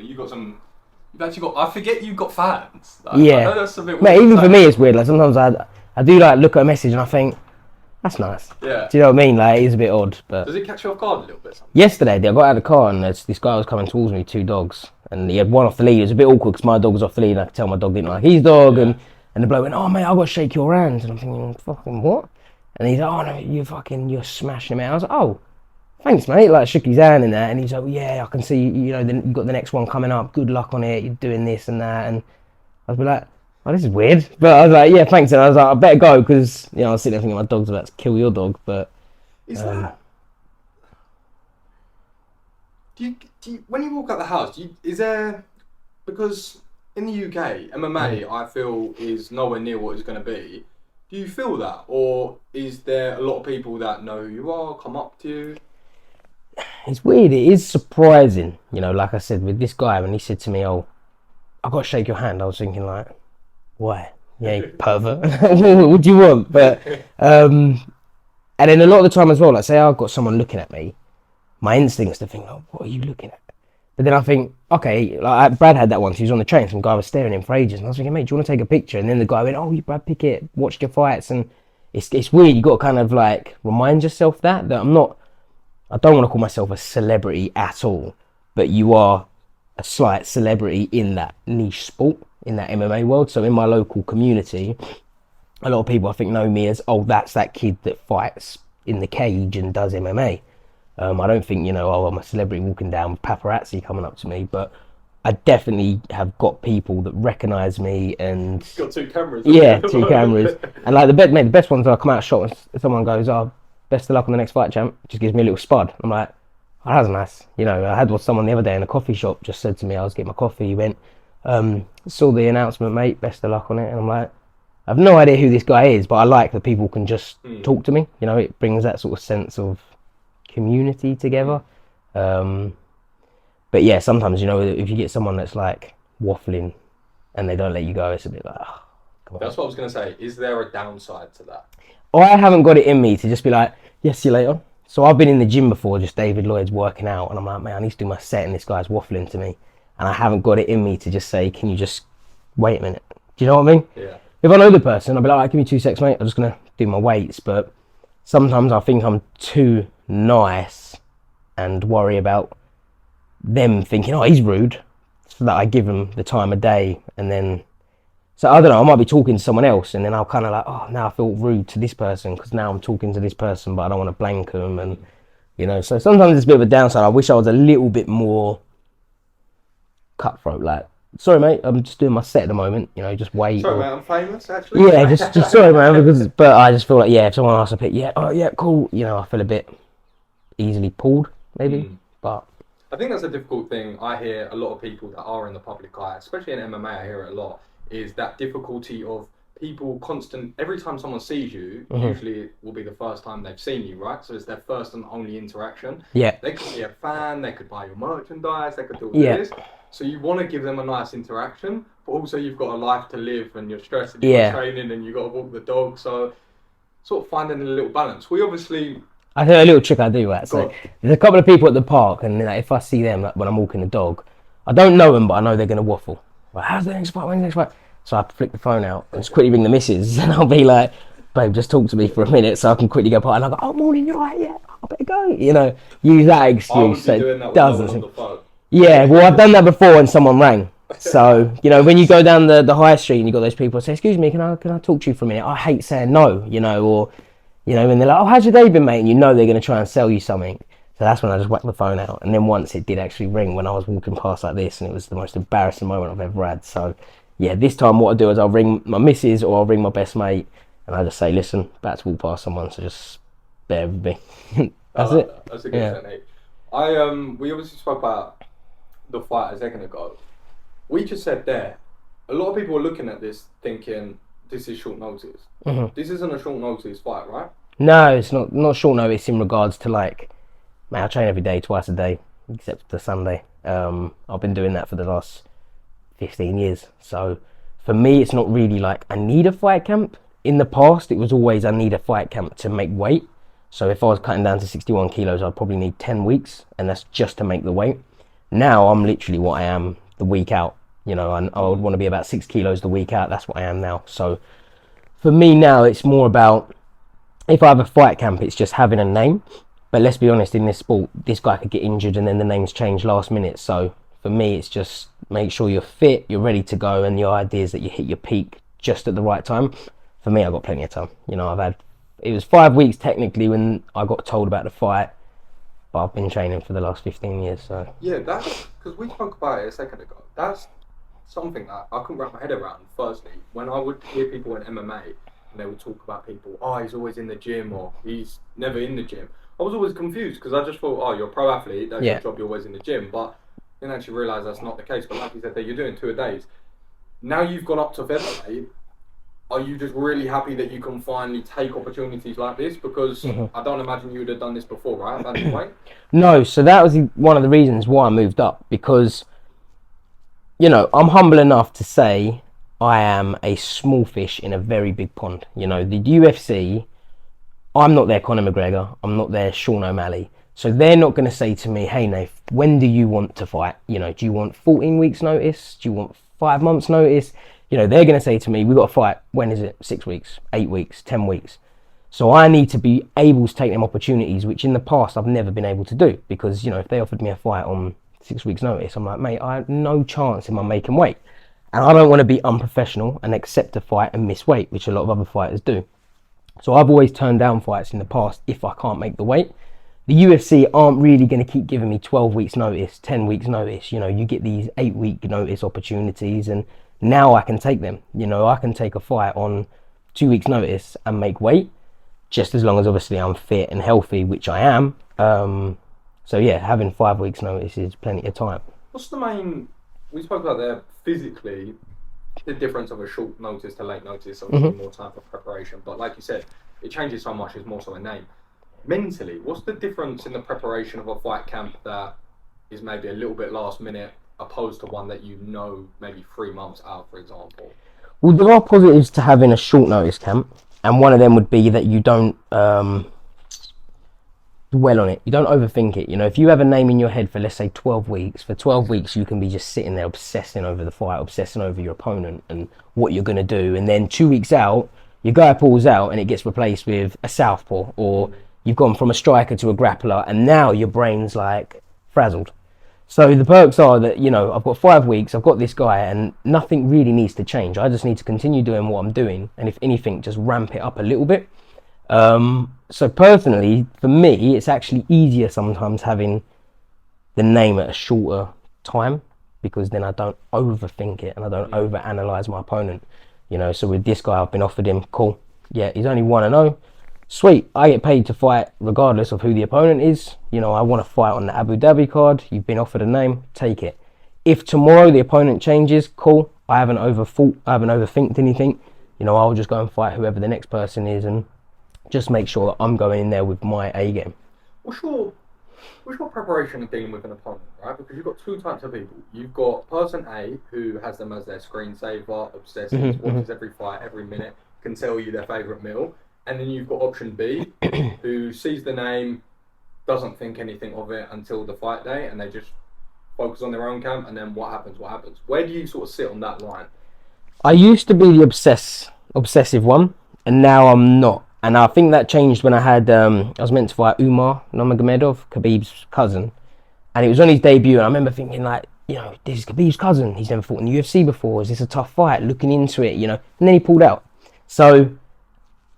Well, you got some. You've actually got. I forget you've got fans. Like, Yeah. I know that's a bit weird. Mate, even for me, it's weird. Like sometimes I do like look at a message and I think that's nice. Yeah. Do you know what I mean? Like it's a bit odd, but Does it catch you off guard a little bit? Sometimes? yesterday, I got out of the car and this guy was coming towards me, 2 dogs, and he had one off the lead. It was a bit awkward because my dog was off the lead and I could tell my dog didn't like his dog, and the bloke went, "Oh mate, I got to shake your hands," and I'm thinking, "Fucking what?" And he's like, "Oh no, you're smashing him out." I was like, "Oh, thanks mate." Like shook his hand in that, and he's like, well, "Yeah, I can see, you know, then you got the next one coming up. Good luck on it. You're doing this and that." And I was like, "Oh, this is weird," but I was like, "Yeah, thanks." And I was like, "I better go because you know I was sitting there thinking my dog's about to kill your dog." But is that? Do you when you walk out the house? Is there, because in the UK MMA I feel is nowhere near what it's going to be. Do you feel that, or is there a lot of people that know who you are, come up to you? it's weird. It is surprising, you know. Like I said with this guy, when he said to me, "Oh, I got to shake your hand," I was thinking like, "Why? Yeah, you pervert. What do you want?" But and then a lot of the time as well, like say I've got someone looking at me, my instinct is to think, "Oh, what are you looking at?" But then I think, okay, like Brad had that once. He was on the train, some guy was staring at him for ages, and I was thinking, "Mate, do you want to take a picture?" And then the guy went, "Oh, you Brad Pickett, watched your fights," and it's weird. You got to kind of like remind yourself that I don't want to call myself a celebrity at all, but you are a slight celebrity in that niche sport, in that MMA world. So in my local community, a lot of people I think know me as, "Oh, that's that kid that fights in the cage and does MMA." I don't think, you know, "Oh, I'm a celebrity walking down with paparazzi coming up to me," but I definitely have got people that recognise me and... Got 2 cameras. Yeah, 2 cameras. And like the best ones are I come out of shot and someone goes, "Oh, best of luck on the next fight, champ." Just gives me a little spud. I'm like, "Oh, that was nice." You know, I had someone the other day in a coffee shop just said to me, I was getting my coffee, he went, "Saw the announcement, mate, best of luck on it." And I'm like, I have no idea who this guy is, but I like that people can just talk to me. You know, it brings that sort of sense of community together. But yeah, sometimes, you know, if you get someone that's like waffling and they don't let you go, it's a bit like, oh, come on. That's what I was going to say. Is there a downside to that? I haven't got it in me to just be like, "Yeah, see you later." So I've been in the gym before, just David Lloyd's working out, and I'm like, "Man, I need to do my set," and this guy's waffling to me, and I haven't got it in me to just say, "Can you just wait a minute?" Do you know what I mean? Yeah. If I know the person, I'll be like, "All right, give me 2 secs, mate. I'm just gonna do my weights." But sometimes I think I'm too nice and worry about them thinking, "Oh, he's rude," so that I give them the time of day. And then, so I don't know, I might be talking to someone else and then I'll kind of like, "Oh, now I feel rude to this person because now I'm talking to this person, but I don't want to blank them." And you know, so sometimes it's a bit of a downside. I wish I was a little bit more cutthroat, like, "Sorry mate, I'm just doing my set at the moment, you know, just wait." Sorry mate, I'm famous actually. Yeah, just sorry man, but I just feel like, yeah, if someone asks a pick, yeah, "Oh yeah, cool," you know, I feel a bit easily pulled maybe. But I think that's a difficult thing. I hear a lot of people that are in the public eye, especially in MMA, I hear it a lot, is that difficulty of people every time someone sees you, usually it will be the first time they've seen you, right? So it's their first and only interaction. Yeah. They could be a fan, they could buy your merchandise, they could do all this. So you want to give them a nice interaction, but also you've got a life to live and you're stressed and you're training and you've got to walk the dog. So sort of finding a little balance. We obviously... I think a little trick I do, right? So there's a couple of people at the park, and like, if I see them like, when I'm walking the dog, I don't know them, but I know they're going to waffle. Like, "How's the next fight? When's the next fight?" So I flick the phone out and just quickly ring the missus, and I'll be like, "Babe, just talk to me for a minute so I can quickly go part." And I go, "Oh, morning, you're right, yeah, I better go." You know, use that excuse. So it doesn't. Yeah, well, I've done that before when someone rang. So, you know, when you go down the high street and you got those people that say, "Excuse me, can I talk to you for a minute?" I hate saying no, you know, or... You know, when they're like, "Oh, how's your day been, mate?" And you know they're going to try and sell you something. So that's when I just whack the phone out. And then once it did actually ring when I was walking past like this, and it was the most embarrassing moment I've ever had. So, yeah, this time what I do is I'll ring my missus or I'll ring my best mate, and I just say, "Listen, about to walk past someone, so just bear with me." That's it. That's a good technique. We obviously spoke about the fight a second ago. We just said there, a lot of people are looking at this thinking, this is short notice. This isn't a short notice fight, right? No, it's not short notice in regards to like, man, I train every day, twice a day, except the Sunday. I've been doing that for the last 15 years. So for me, it's not really like I need a fight camp. In the past, it was always I need a fight camp to make weight. So if I was cutting down to 61 kilos, I'd probably need 10 weeks, and that's just to make the weight. Now I'm literally what I am the week out. You know, I would want to be about 6 kilos the week out. That's what I am now. So for me now, it's more about, if I have a fight camp, it's just having a name. But let's be honest, in this sport, this guy could get injured and then the name's changed last minute. So for me, it's just make sure you're fit, you're ready to go, and the idea is that you hit your peak just at the right time. For me, I've got plenty of time. You know, it was 5 weeks technically when I got told about the fight, but I've been training for the last 15 years. So yeah, that's because we spoke about it a second ago. That's something that I couldn't wrap my head around. Firstly, when I would hear people in MMA and they would talk about people, oh, he's always in the gym or he's never in the gym. I was always confused because I just thought, oh, you're a pro athlete, that's your job, you're always in the gym. But I didn't actually realise that's not the case. But like you said, that you're doing 2-a-days. Now you've gone up to featherweight. Are you just really happy that you can finally take opportunities like this? Because I don't imagine you would have done this before, right? Bantamweight? No, so that was one of the reasons why I moved up, because, you know, I'm humble enough to say I am a small fish in a very big pond. You know, the UFC, I'm not their Conor McGregor, I'm not their Sean O'Malley. So they're not going to say to me, hey, Nath, when do you want to fight? You know, do you want 14 weeks notice? Do you want 5 months notice? You know, they're going to say to me, we've got to fight. When is it? 6 weeks, 8 weeks, 10 weeks. So I need to be able to take them opportunities, which in the past I've never been able to do. Because, you know, if they offered me a fight on 6 weeks notice, I'm like, mate, I have no chance in my making weight. And I don't want to be unprofessional and accept a fight and miss weight, which a lot of other fighters do. So I've always turned down fights in the past if I can't make the weight. The UFC aren't really going to keep giving me 12 weeks notice, 10 weeks notice. You know, you get these 8-week notice opportunities, and now I can take them. You know, I can take a fight on 2 weeks notice and make weight, just as long as obviously I'm fit and healthy, which I am. So yeah, having 5 weeks notice is plenty of time. What's the main, we spoke about there physically, the difference of a short notice to late notice, obviously more time for preparation, but like you said, it changes so much, it's more so a name. Mentally, what's the difference in the preparation of a fight camp that is maybe a little bit last minute opposed to one that you know maybe 3 months out, for example? Well, there are positives to having a short notice camp, and one of them would be that you don't dwell on it. You don't overthink it. You know, if you have a name in your head for, let's say, 12 weeks, for 12 weeks you can be just sitting there obsessing over the fight, obsessing over your opponent and what you're going to do, and then 2 weeks out, your guy pulls out and it gets replaced with a southpaw, or you've gone from a striker to a grappler, and now your brain's like frazzled. So the perks are that, you know, I've got 5 weeks, I've got this guy, and nothing really needs to change. I just need to continue doing what I'm doing, and if anything, just ramp it up a little bit. So personally, for me, it's actually easier sometimes having the name at a shorter time, because then I don't overthink it and I don't overanalyze my opponent. You know, so with this guy, I've been offered him, cool. Yeah, he's only 1-0. Sweet, I get paid to fight regardless of who the opponent is. You know, I want to fight on the Abu Dhabi card. You've been offered a name, take it. If tomorrow the opponent changes, cool. I haven't overthinked anything. You know, I'll just go and fight whoever the next person is and just make sure that I'm going in there with my A game. What's your preparation of dealing with an opponent, right? Because you've got 2 types of people. You've got person A, who has them as their screensaver, obsesses, watches every fight, every minute, can tell you their favourite meal. And then you've got option B, who sees the name, doesn't think anything of it until the fight day, and they just focus on their own camp, and then what happens. Where do you sort of sit on that line? I used to be the obsessive one, and now I'm not. And I think that changed when I was meant to fight Umar Nurmagomedov, Khabib's cousin, and it was on his debut, and I remember thinking, like, you know, this is Khabib's cousin, he's never fought in the UFC before, is this a tough fight? Looking into it, you know, and then he pulled out. So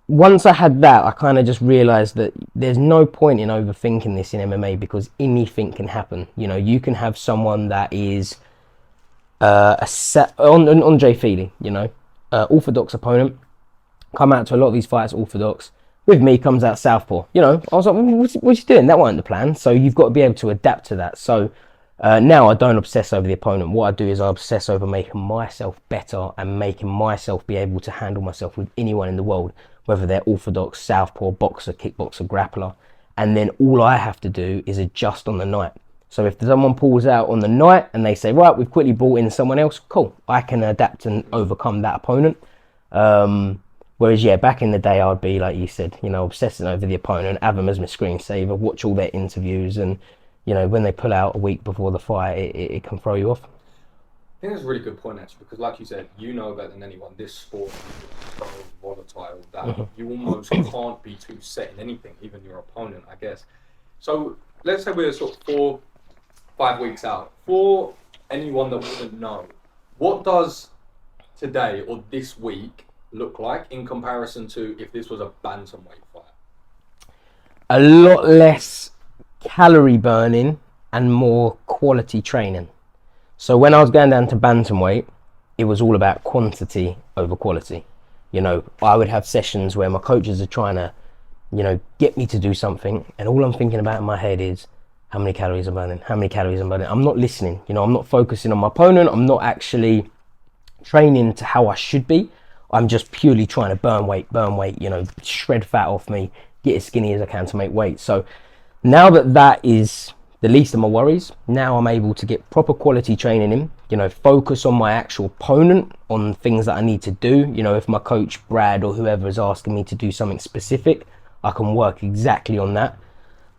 once I had that, I kind of just realised that there's no point in overthinking this in MMA, because anything can happen. You know, you can have someone that is Andre Feely, you know, orthodox opponent, come out to a lot of these fights orthodox. With me comes out southpaw. You know, I was like, what's he doing? That wasn't the plan. So you've got to be able to adapt to that. So now I don't obsess over the opponent. What I do is I obsess over making myself better and making myself be able to handle myself with anyone in the world, whether they're orthodox, southpaw, boxer, kickboxer, grappler. And then all I have to do is adjust on the night. So if someone pulls out on the night and they say, right, we've quickly brought in someone else, cool, I can adapt and overcome that opponent. Whereas, yeah, back in the day, I'd be, like you said, you know, obsessing over the opponent, have them as my screensaver, watch all their interviews, and, you know, when they pull out a week before the fight, it can throw you off. I think that's a really good point, actually, because like you said, you know better than anyone, this sport is so volatile that you almost can't be too set in anything, even your opponent, I guess. So let's say we're sort of 4-5 weeks out. For anyone that wouldn't know, what does today or this week look like in comparison to if this was a bantamweight fight? A lot less calorie burning and more quality training. So when I was going down to bantamweight, it was all about quantity over quality. You know, I would have sessions where my coaches are trying to, you know, get me to do something, and all I'm thinking about in my head is how many calories I'm burning, how many calories I'm burning. I'm not listening, you know, I'm not focusing on my opponent. I'm not actually training to how I should be. I'm just purely trying to burn weight, you know, shred fat off me, get as skinny as I can to make weight. So now that is the least of my worries, now I'm able to get proper quality training in, you know, focus on my actual opponent, on things that I need to do. You know, if my coach Brad or whoever is asking me to do something specific, I can work exactly on that.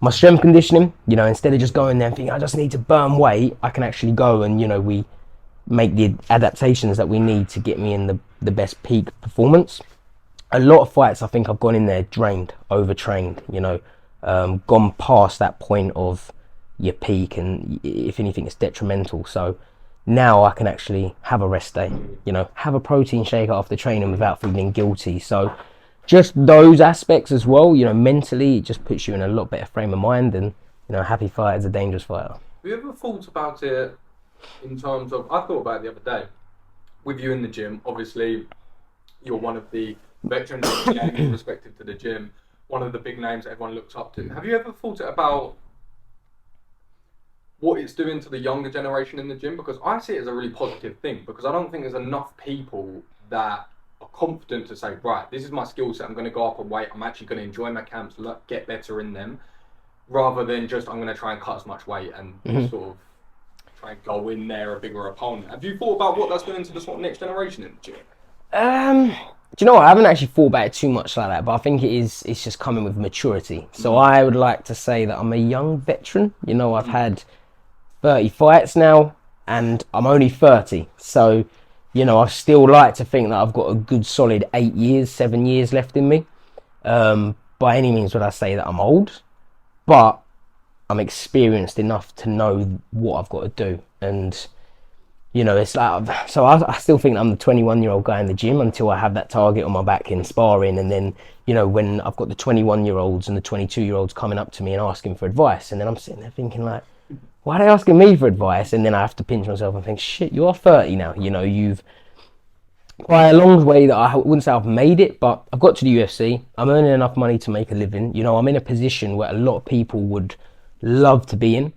My strength conditioning, you know, instead of just going there and thinking I just need to burn weight, I can actually go and, you know, we make the adaptations that we need to get me in the best peak performance. A lot of fights, I think I've gone in there drained, overtrained, you know, gone past that point of your peak, and if anything it's detrimental. So now I can actually have a rest day, you know, have a protein shake after training without feeling guilty. So just those aspects as well, you know, mentally it just puts you in a lot better frame of mind, and, you know, a happy fighter is a dangerous fighter. Have you ever thought about it in terms of, I thought about it the other day with you in the gym? Obviously you're one of the veterans of the game respective to the gym, one of the big names that everyone looks up to. Have you ever thought about what it's doing to the younger generation in the gym? Because I see it as a really positive thing, because I don't think there's enough people that are confident to say, right, this is my skill set, I'm going to go up and weight, I'm actually going to enjoy my camps, get better in them, rather than just I'm going to try and cut as much weight and sort of try and go in there a bigger opponent. Have you thought about what that's doing to the sort of next generation in the gym? Do you know what? I haven't actually thought about it too much like that, but I think it's just coming with maturity. So I would like to say that I'm a young veteran. You know, I've had 30 fights now, and I'm only 30. So, you know, I still like to think that I've got a good solid 8 years, 7 years left in me. By any means would I say that I'm old, but I'm experienced enough to know what I've got to do. And, you know, it's like, so I still think that I'm the 21-year-old guy in the gym until I have that target on my back in sparring. And then, you know, when I've got the 21-year-olds and the 22-year-olds coming up to me and asking for advice, and then I'm sitting there thinking like, why are they asking me for advice? And then I have to pinch myself and think, shit, you are 30 now. You know, you've, by a long way that I wouldn't say I've made it, but I've got to the UFC. I'm earning enough money to make a living. You know, I'm in a position where a lot of people would love to be in.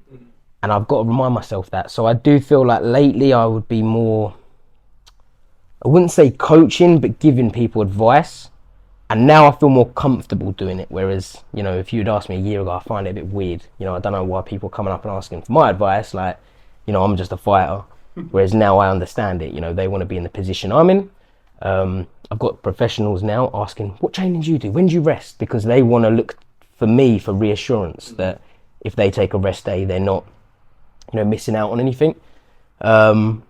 And I've got to remind myself that. So I do feel like lately I would be more, I wouldn't say coaching, but giving people advice. And now I feel more comfortable doing it. Whereas, you know, if you'd asked me a year ago, I find it a bit weird. You know, I don't know why people are coming up and asking for my advice. Like, you know, I'm just a fighter. Whereas now I understand it. You know, they want to be in the position I'm in. I've got professionals now asking, what training do you do? When do you rest? Because they want to look for me for reassurance that if they take a rest day, they're not, you know, missing out on anything. And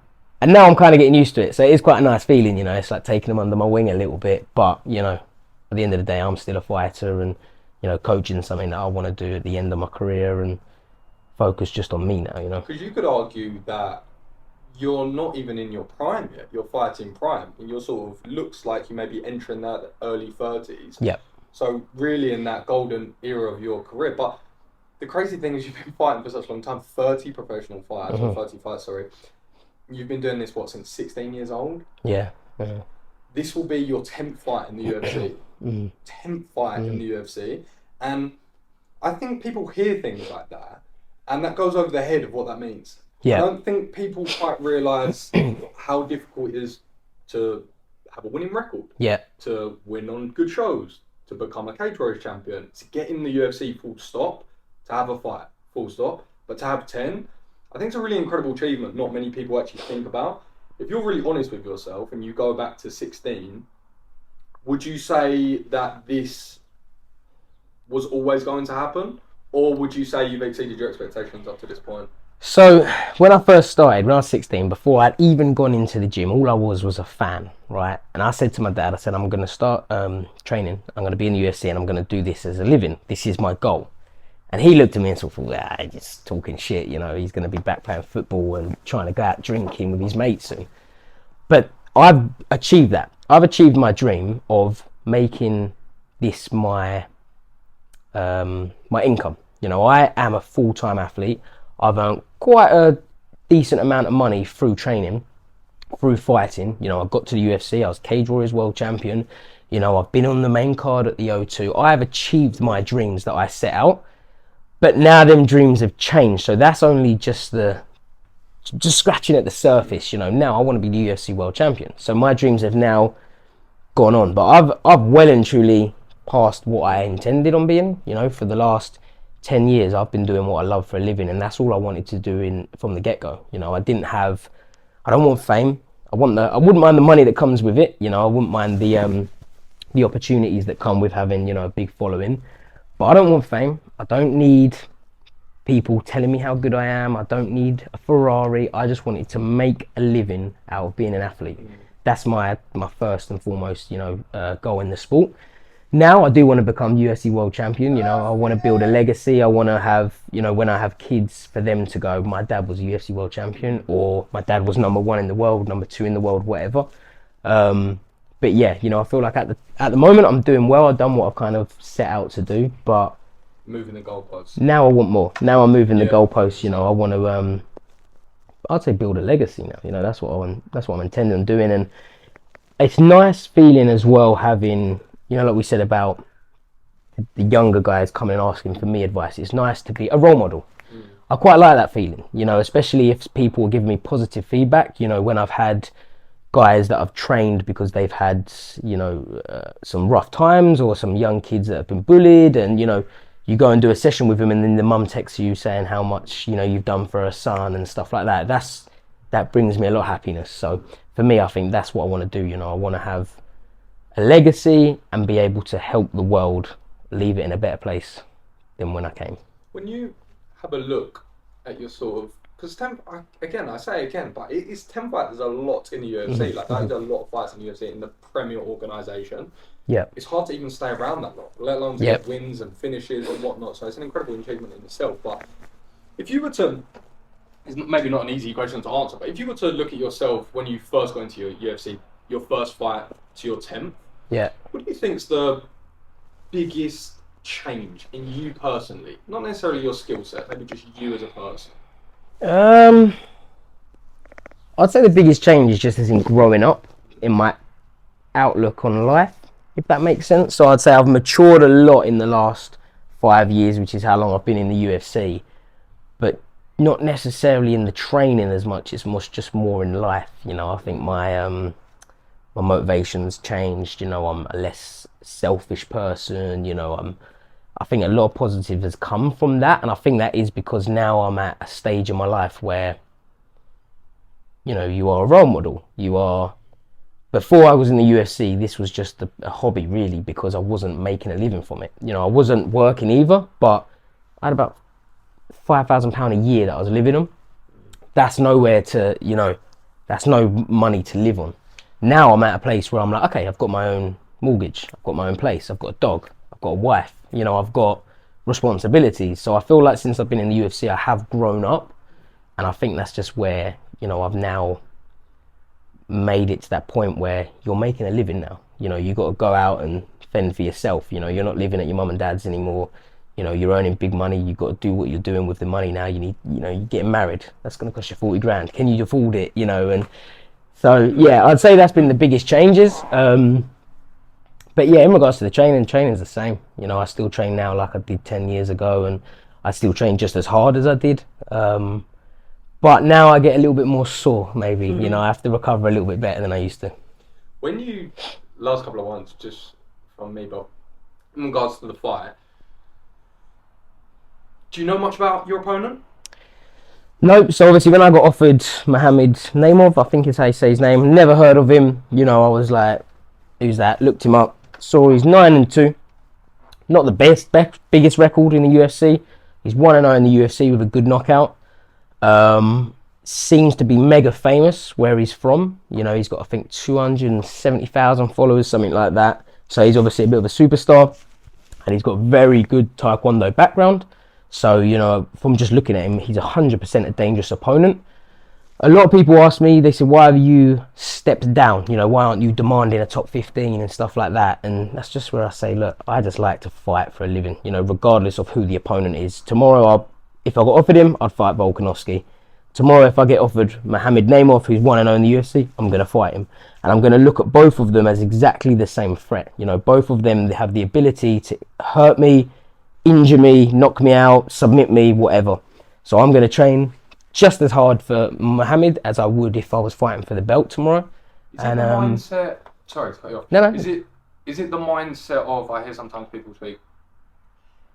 now I'm kind of getting used to it. So it is quite a nice feeling, you know, it's like taking them under my wing a little bit. But, you know, at the end of the day, I'm still a fighter, and, you know, coaching is something that I want to do at the end of my career and focus just on me now, you know. Because you could argue that you're not even in your prime yet. You're fighting prime, and you're sort of looks like you may be entering that early 30s. Yeah. So really in that golden era of your career. But the crazy thing is you've been fighting for such a long time, 30 professional fights, or 30 fights, sorry. You've been doing this, what, since 16 years old? Yeah. This will be your 10th fight in the UFC. 10th fight in the UFC. And I think people hear things like that, and that goes over their head of what that means. Yeah. I don't think people quite realise how difficult it is to have a winning record. Yeah. To win on good shows, to become a cage warriors champion, to get in the UFC full stop, to have a fight full stop, but to have 10, I think it's a really incredible achievement not many people actually think about. If you're really honest with yourself and you go back to 16, would you say that this was always going to happen? Or would you say you've exceeded your expectations up to this point? So when I first started, when I was 16, before I'd even gone into the gym, all I was a fan, right? And I said to my dad, I said, I'm going to start training. I'm going to be in the UFC and I'm going to do this as a living. This is my goal. And he looked at me and sort of thought, just talking shit, you know, he's going to be back playing football and trying to go out drinking with his mates soon. But I've achieved that. I've achieved my dream of making this my my income. You know, I am a full-time athlete. I've earned quite a decent amount of money through training, through fighting. You know, I got to the UFC, I was Cage Warriors World Champion. You know, I've been on the main card at the O2. I have achieved my dreams that I set out, but now them dreams have changed. So that's only just scratching at the surface. You know, now I want to be the UFC World Champion. So my dreams have now gone on, but I've well and truly passed what I intended on being. You know, for the last 10 years I've been doing what I love for a living, and that's all I wanted to do from the get-go. You know, I don't want fame. I wouldn't mind the money that comes with it. You know, I wouldn't mind the opportunities that come with having, you know, a big following, but I don't want fame. I don't need people telling me how good I am. I don't need a Ferrari. I just wanted to make a living out of being an athlete. That's my first and foremost, you know, goal in the sport. Now I do want to become UFC World Champion. You know, I want to build a legacy. I want to have, you know, when I have kids, for them to go, my dad was a UFC World Champion, or my dad was #1 in the world, #2 in the world, whatever. But yeah, you know, I feel like at the moment I'm doing well. I've done what I've kind of set out to do, but moving the goalposts. Now I want more. Now I'm moving the goalposts. You know, I want to I'd say build a legacy now. You know, that's what I'm intending on doing, and it's nice feeling as well having, you know, like we said about the younger guys coming and asking for me advice. It's nice to be a role model. I quite like that feeling, you know, especially if people are giving me positive feedback. You know, when I've had guys that I've trained because they've had, you know, some rough times, or some young kids that have been bullied, and, you know, you go and do a session with them and then the mum texts you saying how much, you know, you've done for her son and stuff like that. That brings me a lot of happiness. So for me, I think that's what I want to do. You know, I want to have a legacy and be able to help the world leave it in a better place than when I came. When you have a look at your sort of, because I say it again, but it is 10 fights. There's a lot in the UFC. Like, that is a lot of fights in the UFC, in the premier organisation. Yeah, it's hard to even stay around that long, let alone to get wins and finishes and whatnot. So it's an incredible achievement in itself. But if you were to, it's maybe not an easy question to answer, but if you were to look at yourself when you first got into your UFC, your first fight to your 10th, what do you think is the biggest change in you personally? Not necessarily your skill set, maybe just you as a person. I'd say the biggest change is just as in growing up in my outlook on life, if that makes sense. So I'd say I've matured a lot in the last 5 years, which is how long I've been in the UFC, but not necessarily in the training as much. It's just more in life. You know, I think my motivations changed. You know, I'm a less selfish person. You know, I think a lot of positive has come from that, and I think that is because now I'm at a stage in my life where, you know, you are a role model. You are. Before I was in the UFC, this was just a hobby, really, because I wasn't making a living from it. You know, I wasn't working either, but I had about £5,000 a year that I was living on. That's nowhere to, you know, that's no money to live on. Now I'm at a place where I'm like, okay, I've got my own mortgage, I've got my own place, I've got a dog, I've got a wife, you know, I've got responsibilities. So I feel like since I've been in the UFC, I have grown up, and I think that's just where, you know, I've now made it to that point where you're making a living now. You know, you got to go out and fend for yourself. You know, you're not living at your mum and dad's anymore. You know, you're earning big money. You've got to do what you're doing with the money now. You need, you know, you're getting married. That's going to cost you 40 grand. Can you afford it? You know, and so, yeah, I'd say that's been the biggest changes. But yeah, in regards to the training's the same. You know, I still train now like I did 10 years ago, and I still train just as hard as I did. But now I get a little bit more sore, maybe. You know, I have to recover a little bit better than I used to. When you, last couple of ones, just from me, but in regards to the fight, do you know much about your opponent? Nope. So obviously when I got offered Mohammed Naimov, I think is how you say his name, never heard of him. You know, I was like, who's that? Looked him up. Saw he's 9-2. Not the biggest record in the UFC. He's 1-0 in the UFC with a good knockout. Seems to be mega famous where he's from. You know, he's got, I think, 270,000 followers, something like that. So he's obviously a bit of a superstar, and he's got a very good Taekwondo background. So, you know, from just looking at him, he's 100% a dangerous opponent. A lot of people ask me, they said, why have you stepped down? You know, why aren't you demanding a top 15 and stuff like that? And that's just where I say, look, I just like to fight for a living, you know, regardless of who the opponent is. Tomorrow, if I got offered him, I'd fight Volkanovski. Tomorrow, if I get offered Mohamed Naimov, who's 1-0 in the UFC, I'm going to fight him. And I'm going to look at both of them as exactly the same threat. You know, both of them have the ability to hurt me, injure me, knock me out, submit me, whatever. So I'm going to train just as hard for Mohamed as I would if I was fighting for the belt tomorrow. Is it the mindset? Sorry to cut you off. No. Is it the mindset of, I hear sometimes people speak,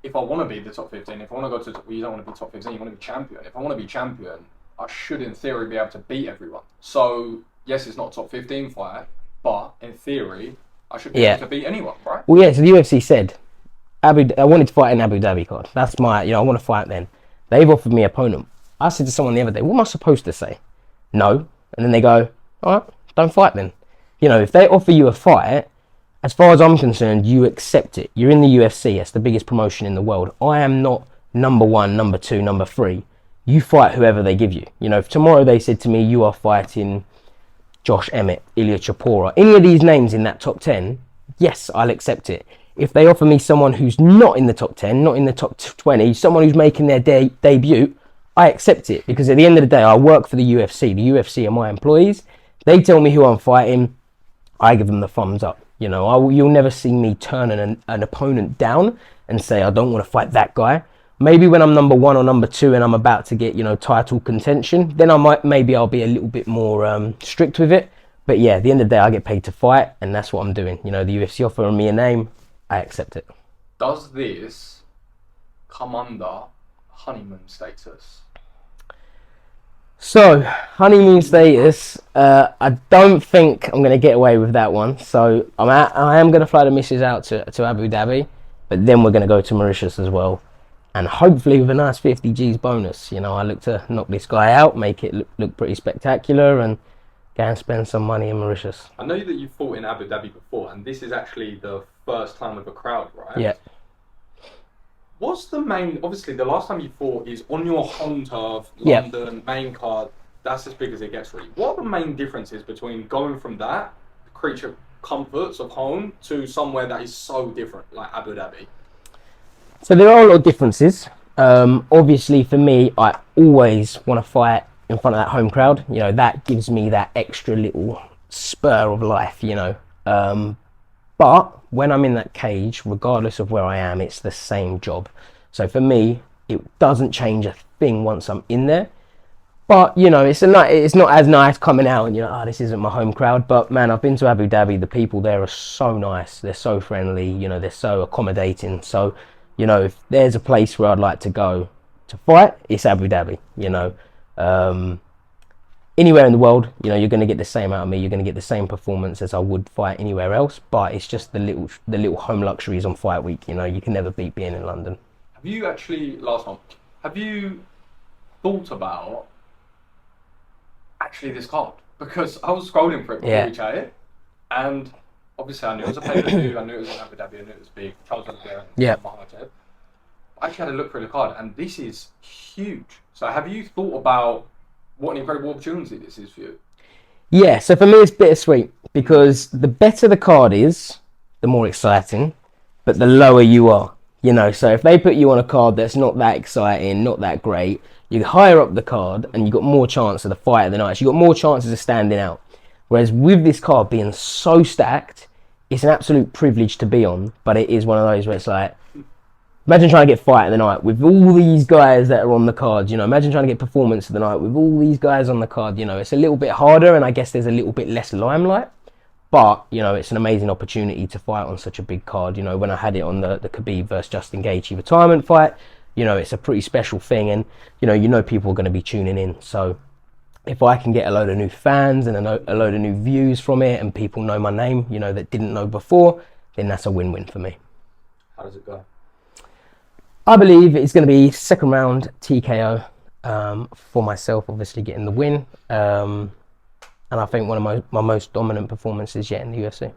if I want to be the top 15, if I want to go to top, well, you don't want to be top 15, you want to be champion. If I want to be champion, I should in theory be able to beat everyone. So yes, it's not a top 15 fight, but in theory, I should be able to beat anyone, right? Well, yeah. So the UFC said, I wanted to fight in Abu Dhabi, card. That's my, you know, I want to fight then. They've offered me an opponent. I said to someone the other day, what am I supposed to say? No. And then they go, all right, don't fight then. You know, if they offer you a fight, as far as I'm concerned, you accept it. You're in the UFC. It's the biggest promotion in the world. I am not number 1, number 2, number 3. You fight whoever they give you. You know, if tomorrow they said to me, you are fighting Josh Emmett, Ilya Chapora, any of these names in that top 10, yes, I'll accept it. If they offer me someone who's not in the top 10, not in the top 20, someone who's making their debut, I accept it, because at the end of the day, I work for the UFC. The UFC are my employees. They tell me who I'm fighting. I give them the thumbs up. You know, you'll never see me turn an opponent down and say, I don't want to fight that guy. Maybe when I'm number 1 or number 2 and I'm about to get, you know, title contention, then I'll be a little bit more strict with it. But yeah, at the end of the day, I get paid to fight, and that's what I'm doing. You know, the UFC offering me a name, I accept it. Does this come under honeymoon status? So, honeymoon status, I don't think I'm going to get away with that one. So, I am going to fly the missus out to Abu Dhabi, but then we're going to go to Mauritius as well. And hopefully with a nice 50 G's bonus. You know, I look to knock this guy out, make it look pretty spectacular, and go and spend some money in Mauritius. I know that you fought in Abu Dhabi before, and this is actually the first time with a crowd, right? Yeah. What's the main, obviously the last time you fought is on your home turf, London, main card, that's as big as it gets for you. What are the main differences between going from that, the creature comforts of home, to somewhere that is so different, like Abu Dhabi? So there are a lot of differences. Obviously for me, I always want to fight in front of that home crowd. You know, that gives me that extra little spur of life, you know. But when I'm in that cage, regardless of where I am, it's the same job. So for me, it doesn't change a thing once I'm in there. But, you know, it's not as nice coming out and, you know, oh, this isn't my home crowd. But, man, I've been to Abu Dhabi. The people there are so nice. They're so friendly. You know, they're so accommodating. So, you know, if there's a place where I'd like to go to fight, it's Abu Dhabi, you know. Anywhere in the world, you know, you're going to get the same out of me. You're going to get the same performance as I would fight anywhere else. But it's just the little home luxuries on fight week. You know, you can never beat being in London. Have you actually, last one, have you thought about actually this card? Because I was scrolling for it before we chatted, and obviously I knew it was a pay-per-view, I knew it was in Abu Dhabi, I knew it was big, Charles was there, I actually had a look through the card, and this is huge. So have you thought about what an incredible opportunity this is for you? Yeah, so for me it's bittersweet, because the better the card is, the more exciting, but the lower you are. You know, so if they put you on a card that's not that exciting, not that great, you higher up the card and you've got more chance of the fight of the night. So you've got more chances of standing out. Whereas with this card being so stacked, it's an absolute privilege to be on, but it is one of those where it's like, imagine trying to get fight of the night with all these guys that are on the card, you know, imagine trying to get performance of the night with all these guys on the card, you know, it's a little bit harder, and I guess there's a little bit less limelight, but, you know, it's an amazing opportunity to fight on such a big card. You know, when I had it on the Khabib versus Justin Gaethje retirement fight, you know, it's a pretty special thing, and, you know people are going to be tuning in, so if I can get a load of new fans and a load of new views from it, and people know my name, you know, that didn't know before, then that's a win-win for me. How does it go? I believe it's going to be second round TKO for myself, obviously getting the win. And I think one of my most dominant performances yet in the UFC.